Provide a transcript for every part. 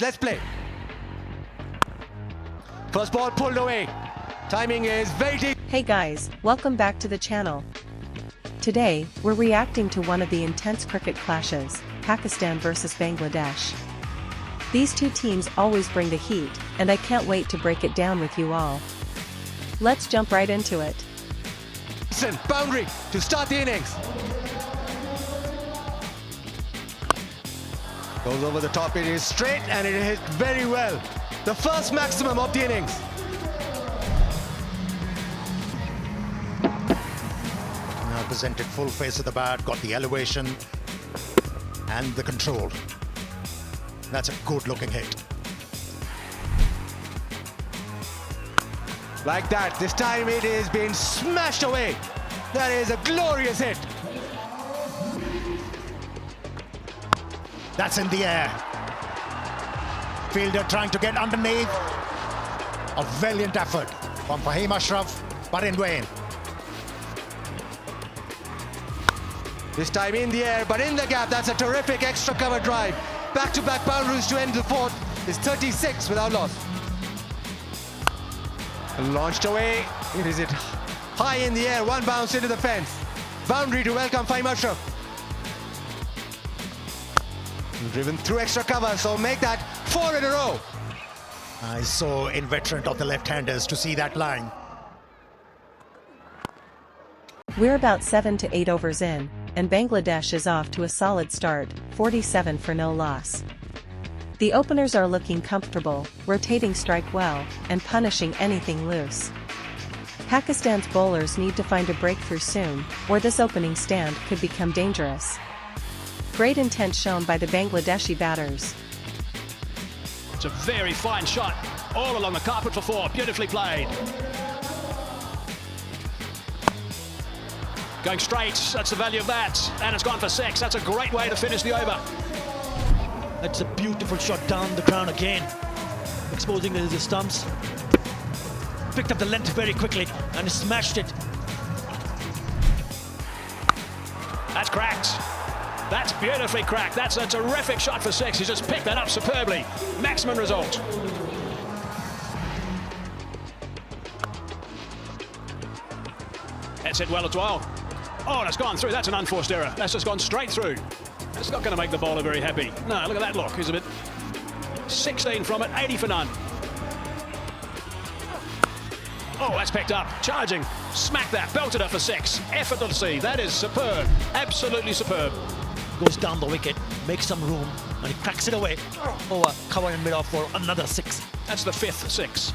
Let's play. First ball pulled away. Timing is very deep. Hey guys, welcome back to the channel. Today, we're reacting to one of the intense cricket clashes, Pakistan versus Bangladesh. These two teams always bring the heat, and I can't wait to break it down with you all. Let's jump right into it. Boundary to start the innings. Goes over the top, it is straight and it hit very well. The first maximum of the innings. Now presented full face of the bat, got the elevation and the control. That's a good looking hit. Like that, this time it is being smashed away. That is a glorious hit. That's in the air. Fielder trying to get underneath. A valiant effort from Fahim Ashraf, but in vain. This time in the air, but in the gap. That's a terrific extra cover drive. Back-to-back boundaries to end the fourth. Is 36 without loss. Launched away. It is high in the air. One bounce into the fence. Boundary to welcome Fahim Ashraf. Driven through extra cover, so make that 4 in a row. I saw inveterate of the left-handers to see that line. We're about 7 to 8 overs in, and Bangladesh is off to a solid start, 47 for no loss. The openers are looking comfortable, rotating strike well, and punishing anything loose. Pakistan's bowlers need to find a breakthrough soon, or this opening stand could become dangerous. Great intent shown by the Bangladeshi batters. It's a very fine shot, all along the carpet for 4, beautifully played. Going straight, that's the value of that, and it's gone for 6. That's a great way to finish the over. That's a beautiful shot down the ground again, exposing the stumps. Picked up the length very quickly and smashed it. That's cracked. That's beautifully cracked. That's a terrific shot for 6. He's just picked that up superbly. Maximum result. That's hit well as well. Oh, and it's gone through. That's an unforced error. That's just gone straight through. That's not going to make the bowler very happy. No, look at that look. He's a bit 16 from it, 80 for none. Oh, that's picked up. Charging. Smack that. Belted her for 6. Effortlessly. That is superb. Absolutely superb. Goes down the wicket, makes some room, and he cracks it away over cover and middle for another 6. That's the 5th 6.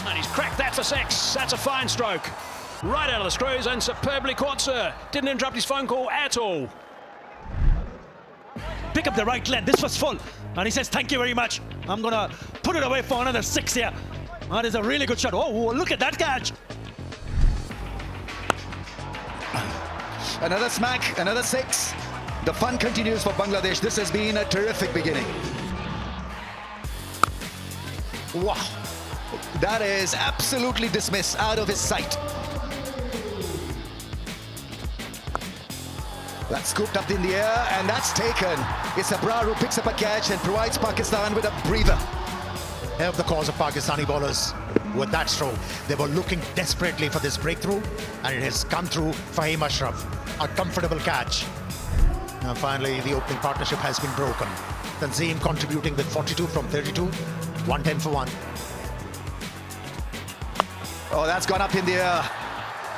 And he's cracked that for 6. That's a fine stroke. Right out of the screws and superbly caught, sir. Didn't interrupt his phone call at all. Pick up the right length. This was full, and he says, "Thank you very much. I'm gonna put it away for another 6 here." That is a really good shot. Oh, look at that catch. Another smack, another 6. The fun continues for Bangladesh. This has been a terrific beginning. Wow. That is absolutely dismissed, out of his sight. That's scooped up in the air, and that's taken. It's Abrar who picks up a catch and provides Pakistan with a breather. Help the cause of Pakistani bowlers with that stroke. They were looking desperately for this breakthrough, and it has come through Fahim Ashraf. A comfortable catch. Now finally the opening partnership has been broken. Tanzim contributing with 42 from 32, 110 for 1. Oh, that's gone up in the air.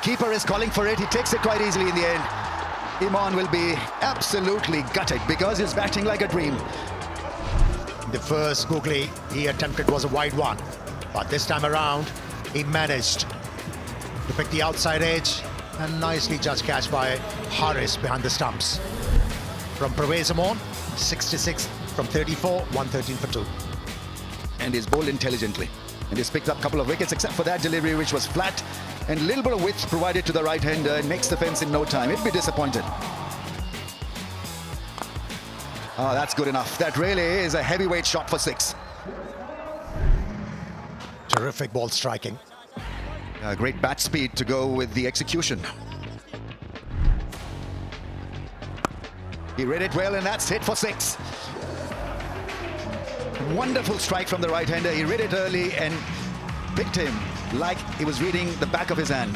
Keeper is calling for it. He takes it quite easily in the end. Iman will be absolutely gutted because he's batting like a dream. The first googly he attempted was a wide one, but this time around he managed to pick the outside edge and nicely judged catch by Harris behind the stumps. From Pervez Amon, 66 from 34, 113 for 2. And he's bowled intelligently. And he's picked up a couple of wickets, except for that delivery, which was flat. And a little bit of width provided to the right-hander and makes the fence in no time. He'd be disappointed. Oh, that's good enough. That really is a heavyweight shot for 6. Terrific ball striking. Great bat speed to go with the execution. He read it well, and that's hit for 6. Wonderful strike from the right-hander. He read it early and picked him like he was reading the back of his hand.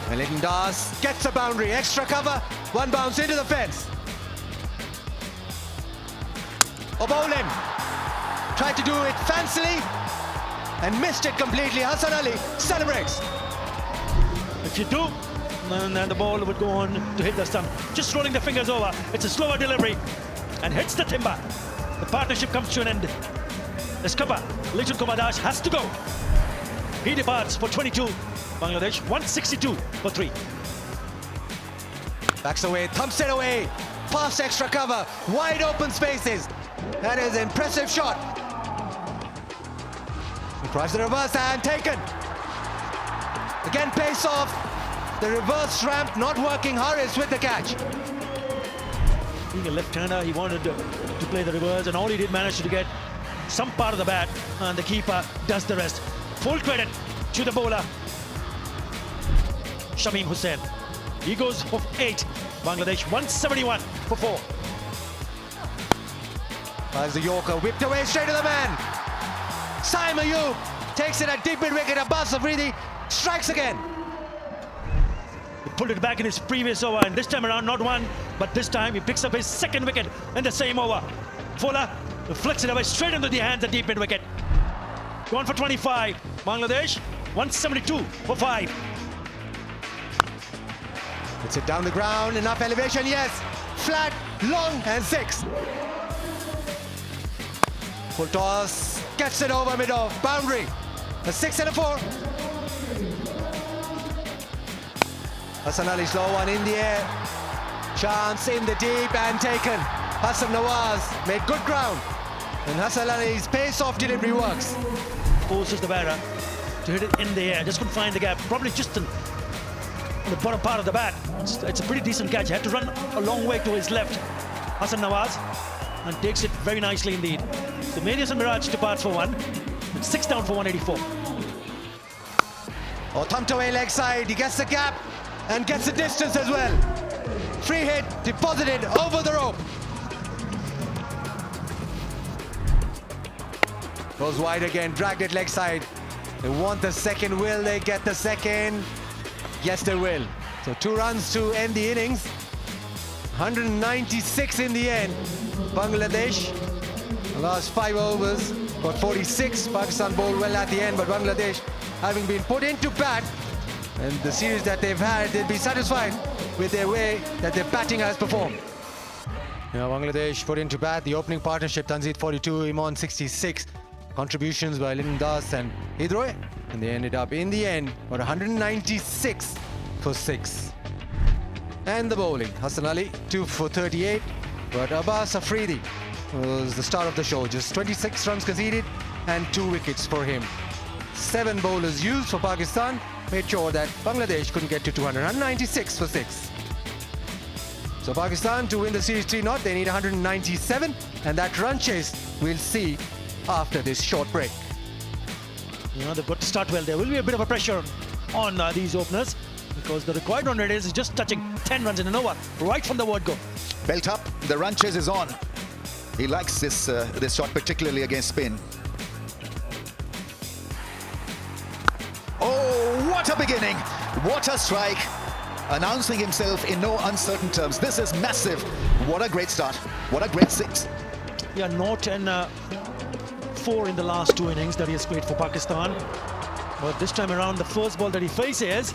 And Lyndon Das gets a boundary, extra cover, one bounce into the fence. Obolin tried to do it fancily and missed it completely. Hassan Ali celebrates. If you do, then the ball would go on to hit the stump. Just rolling the fingers over. It's a slower delivery and hits the timber. The partnership comes to an end. The skipper, Lyndon Das, has to go. He departs for 22. Bangladesh 162 for 3. Backs away, thumps it away, past extra cover, wide open spaces. That is an impressive shot. He tries the reverse and taken. Again pace off. The reverse ramp not working. Harris with the catch. Being a left-hander, he wanted to play the reverse, and all he did manage to get some part of the bat, and the keeper does the rest. Full credit to the bowler, Shamim Hussain. He goes for 8. Bangladesh 171 for 4. As the Yorker whipped away straight to the man. Saim Ayub takes it at deep mid-wicket. Abbas Afridi strikes again. He pulled it back in his previous over, and this time around not one, but this time he picks up his second wicket in the same over. Fuller flicks it away straight into the hands at deep mid-wicket. Gone for 25. Bangladesh 172 for 5. It's it down the ground, enough elevation, yes. Flat, long and 6. Full toss, gets it over mid-off, boundary. A 6 and a 4. Hassan Ali slow one in the air. Chance in the deep and taken. Hassan Nawaz made good ground. And Hassan Ali's pace-off delivery works. Forces the batter to hit it in the air. Just couldn't find the gap. Probably just on the bottom part of the bat. It's a pretty decent catch. He had to run a long way to his left. Hassan Nawaz, and takes it very nicely indeed. The Medias and Mirage departs for 1. It's 6 down for 184. Oh, thumped away leg side. He gets the gap and gets the distance as well. Free hit deposited over the rope. Goes wide again, dragged it leg side. They want the second. Will they get the second? Yes, they will. So 2 runs to end the innings. 196 in the end. Bangladesh, the last 5 overs, got 46. Pakistan bowled well at the end, but Bangladesh, having been put into bat, and the series that they've had, they'll be satisfied with their way that their batting has performed. Now Bangladesh put into bat. The opening partnership, Tanzit 42, Imran 66. Contributions by Lyndon Das and Hidroy, and they ended up in the end at 196 for 6. And the bowling, Hassan Ali 2 for 38, but Abbas Afridi was the star of the show. Just 26 runs conceded and 2 wickets for him. 7 bowlers used for Pakistan made sure that Bangladesh couldn't get to 200. 196 for 6. So Pakistan, to win the series 3-0, they need 197, and that run chase we'll see after this short break. You know, they've got to start well. There will be a bit of a pressure on these openers, because the required run rate is just touching 10 runs in an over right from the word go. Belt up, the run chase is on. He likes this shot, particularly against spin. Oh, what a beginning! What a strike! Announcing himself in no uncertain terms. This is massive. What a great start. What a great 6. Yeah, 0 and 4 in the last 2 innings that he has played for Pakistan. But this time around, the first ball that he faces.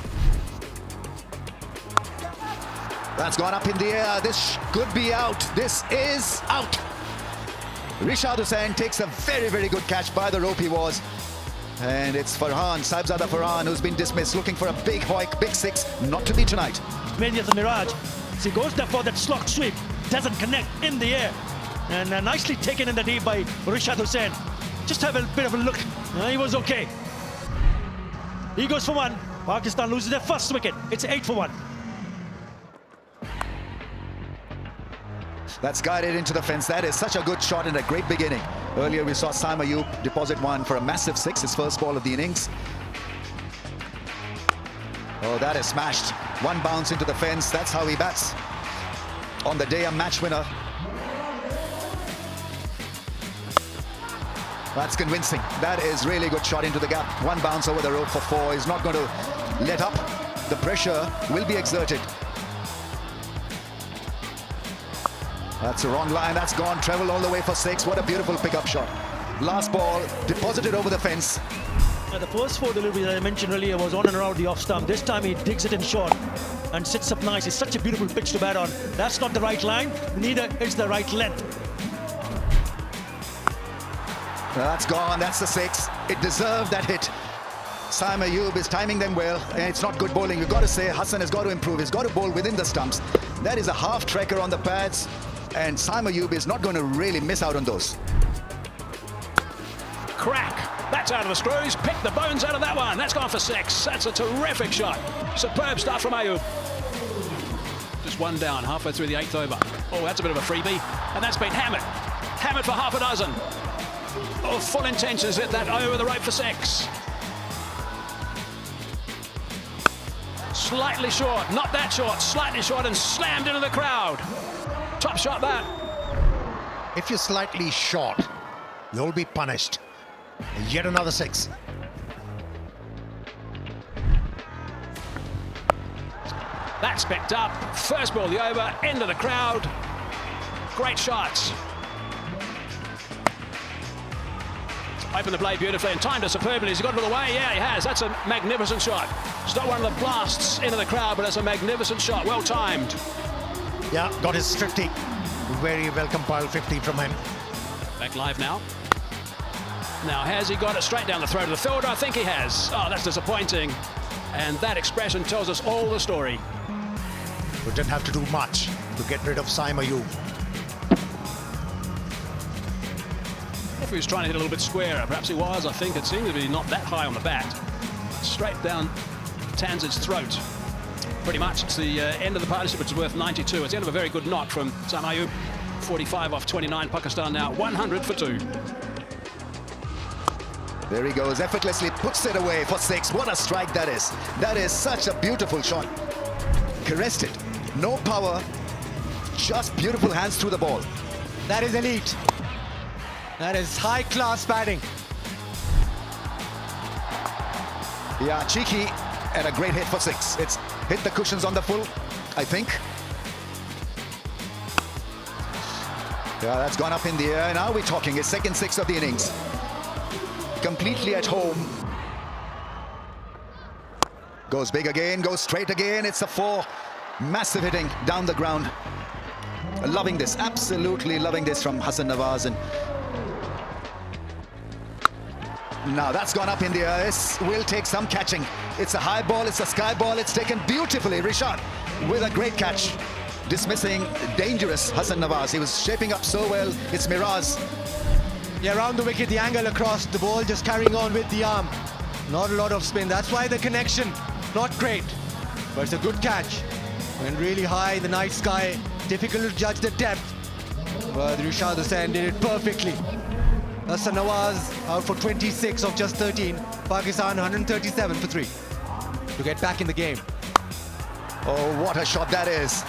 That's gone up in the air. This could be out. This is out. Rishad Hussain takes a very, very good catch. By the rope he was. And it's Farhan, Saibzada Farhan, who's been dismissed, looking for a big hoik, big 6. Not to be tonight. Medias and Mirage. So he goes there for that slot sweep. Doesn't connect in the air. And nicely taken in the deep by Rishad Hussain. Just have a bit of a look. He was okay. He goes for 1. Pakistan loses their first wicket. It's 8 for 1. That's guided into the fence. That is such a good shot and a great beginning. Earlier we saw Saim Ayub deposit 1 for a massive 6, his first ball of the innings. Oh, that is smashed. One bounce into the fence. That's how he bats. On the day, a match winner. That's convincing. That is really good shot into the gap. One bounce over the rope for 4. He's not going to let up. The pressure will be exerted. That's a wrong line. That's gone. Travel all the way for 6. What a beautiful pickup shot. Last ball deposited over the fence. The first 4 deliveries I mentioned earlier was on and around the off stump. This time he digs it in short and sits up nice. It's such a beautiful pitch to bat on. That's not the right line. Neither is the right length. That's gone. That's the 6. It deserved that hit. Saim Ayub is timing them well, and it's not good bowling. You've got to say Hassan has got to improve. He's got to bowl within the stumps. That is a half tracker on the pads, and Saim Ayub is not going to really miss out on those. Crack. That's out of the screws. Pick the bones out of that one. That's gone for 6. That's a terrific shot. Superb stuff from Ayub. Just one down, halfway through the 8th over. Oh, that's a bit of a freebie. And that's been hammered. Hammered for half a dozen. Oh, full intentions hit that over the rope for 6. Slightly short, not that short, slightly short and slammed into the crowd. Top shot that. If you're slightly short, you'll be punished. Yet another 6. That's picked up. First ball the over, end of the crowd. Great shots. Opened the play beautifully and timed it superbly. Has he got it all the way? Yeah, he has. That's a magnificent shot. It's not one of the blasts into the crowd, but it's a magnificent shot. Well timed. Yeah, got his 50. Very well compiled 50 from him. Back live now. Now, has he got it straight down the throat of the fielder? I think he has. Oh, that's disappointing. And that expression tells us all the story. We didn't have to do much to get rid of Saim Ayub. If he was trying to hit a little bit squarer, perhaps he was. I think it seemed to be not that high on the bat. Straight down Tanz's throat. Pretty much, it's the end of the partnership. It's worth 92. It's the end of a very good knock from Saim Ayub. 45 off 29. Pakistan now 100 for 2. There he goes, effortlessly puts it away for 6. What a strike that is. That is such a beautiful shot. Caressed it. No power, just beautiful hands through the ball. That is elite. That is high-class batting. Yeah, cheeky and a great hit for 6. It's hit the cushions on the full, I think. Yeah, that's gone up in the air. Now we're talking his second 6 of the innings. Completely at home. Goes big again, goes straight again. It's a 4. Massive hitting down the ground. Loving this, absolutely loving this from Hassan Nawaz. And now that's gone up in the air. This will take some catching. It's a high ball, it's a sky ball. It's taken beautifully. Rishad with a great catch. Dismissing dangerous Hassan Nawaz. He was shaping up so well. It's Miraz. Yeah, around the wicket, the angle across, the ball just carrying on with the arm. Not a lot of spin. That's why the connection, not great. But it's a good catch. Went really high in the night sky. Difficult to judge the depth. But Rishad Hussain did it perfectly. Hassan Nawaz out for 26 of just 13. Pakistan 137 for 3 to get back in the game. Oh, what a shot that is.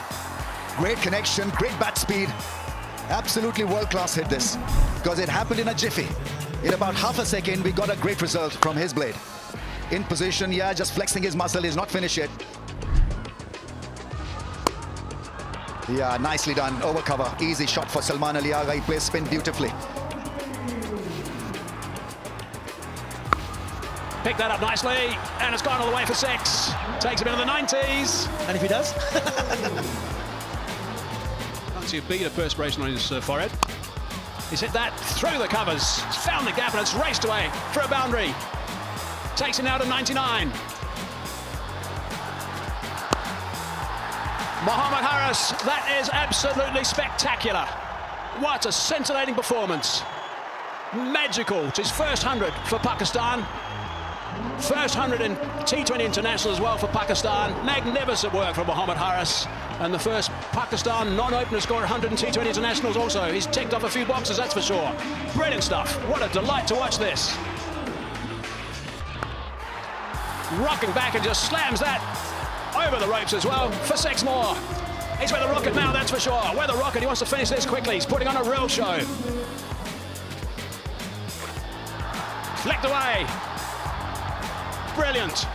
Great connection, great bat speed. Absolutely world-class hit this. Because it happened in a jiffy. In about half a second, we got a great result from his blade. In position, yeah, just flexing his muscle. He's not finished yet. Yeah, nicely done. Over cover. Easy shot for Salman Ali Agha. He plays spin beautifully. Picked that up nicely, and it's gone all the way for 6. Takes him into the 90s. And if he does? Can't see a bead of perspiration on his forehead. He's hit that through the covers. He's found the gap and it's raced away for a boundary. Takes him now to 99. Mohammad Harris, that is absolutely spectacular. What a scintillating performance. Magical. It's his first 100 for Pakistan. First 100 in T20 International as well for Pakistan. Magnificent work from Mohammad Harris. And the first Pakistan non-opener score 100 in T20 Internationals also. He's ticked off a few boxes, that's for sure. Brilliant stuff. What a delight to watch this. Rocking back and just slams that over the ropes as well for 6 more. He's with the rocket now, that's for sure. With the rocket, he wants to finish this quickly. He's putting on a real show. Flicked away. Brilliant.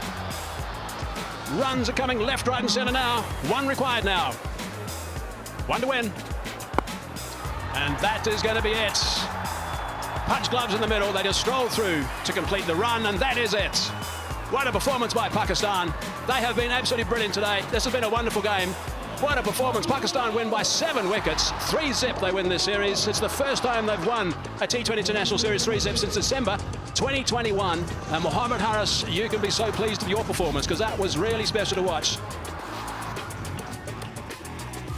Runs are coming left, right and centre now. 1 required now. 1 to win. And that is going to be it. Punch gloves in the middle. They just stroll through to complete the run, and that is it. What a performance by Pakistan. They have been absolutely brilliant today. This has been a wonderful game. What a performance. Pakistan win by 7 wickets. 3-zip they win this series. It's the first time they've won a T20 International Series 3-zip since December 2021. And Mohammad Harris, you can be so pleased with your performance because that was really special to watch.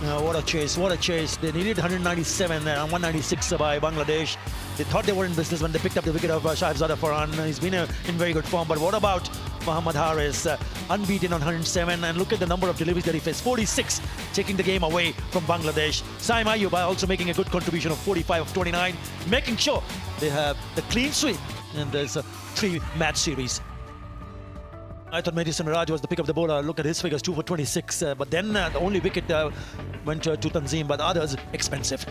What a chase, what a chase. They needed 197 and 196 by Bangladesh. They thought they were in business when they picked up the wicket of Shahzada Farhan. He's been in very good form. But what about Mohammad Harris? Unbeaten on 107. And look at the number of deliveries that he faced. 46, taking the game away from Bangladesh. Saim Ayub also making a good contribution of 45 of 29. Making sure they have the clean sweep. And there's a 3-match series. I thought Madison Raj was the pick of the bowler. Look at his figures, 2 for 26. But then the only wicket went to Tanzim, but others expensive.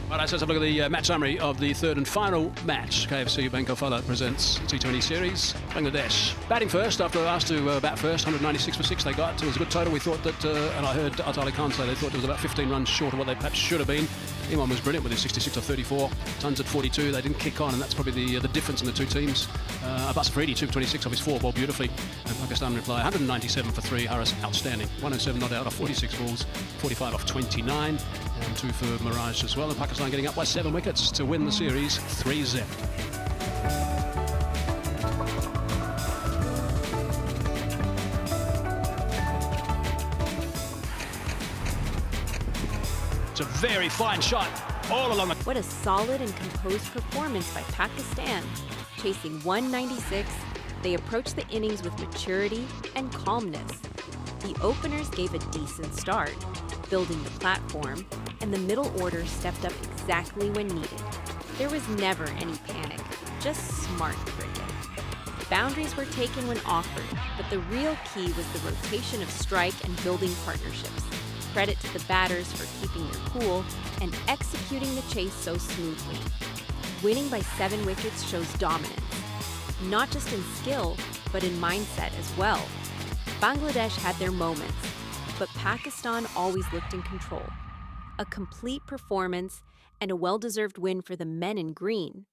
Right, let's have a look at the match summary of the third and final match. KFC Bank of Fala presents T20 Series. Bangladesh batting first after asked to bat first. 196 for 6 they got. It was a good total. We thought that, and I heard Atali Khan say they thought it was about 15 runs short of what they perhaps should have been. Imam was brilliant with his 66 of 34. Tons at 42. They didn't kick on, and that's probably the difference in the two teams. Abbas Afridi, 2 for 26 off his 4 ball beautifully. And Pakistan reply 197 for 3. Harris outstanding. 107 not out off 46 balls. 45 off 29. And 2 for Mirage as well. And Pakistan getting up by 7 wickets to win the series 3-zip. It's a very fine shot all along the... What a solid and composed performance by Pakistan. Chasing 196, they approached the innings with maturity and calmness. The openers gave a decent start, building the platform, and the middle order stepped up exactly when needed. There was never any panic, just smart cricket. Boundaries were taken when offered, but the real key was the rotation of strike and building partnerships. Credit to the batters for keeping their cool and executing the chase so smoothly. Winning by 7 wickets shows dominance, not just in skill, but in mindset as well. Bangladesh had their moments, but Pakistan always looked in control. A complete performance and a well-deserved win for the men in green.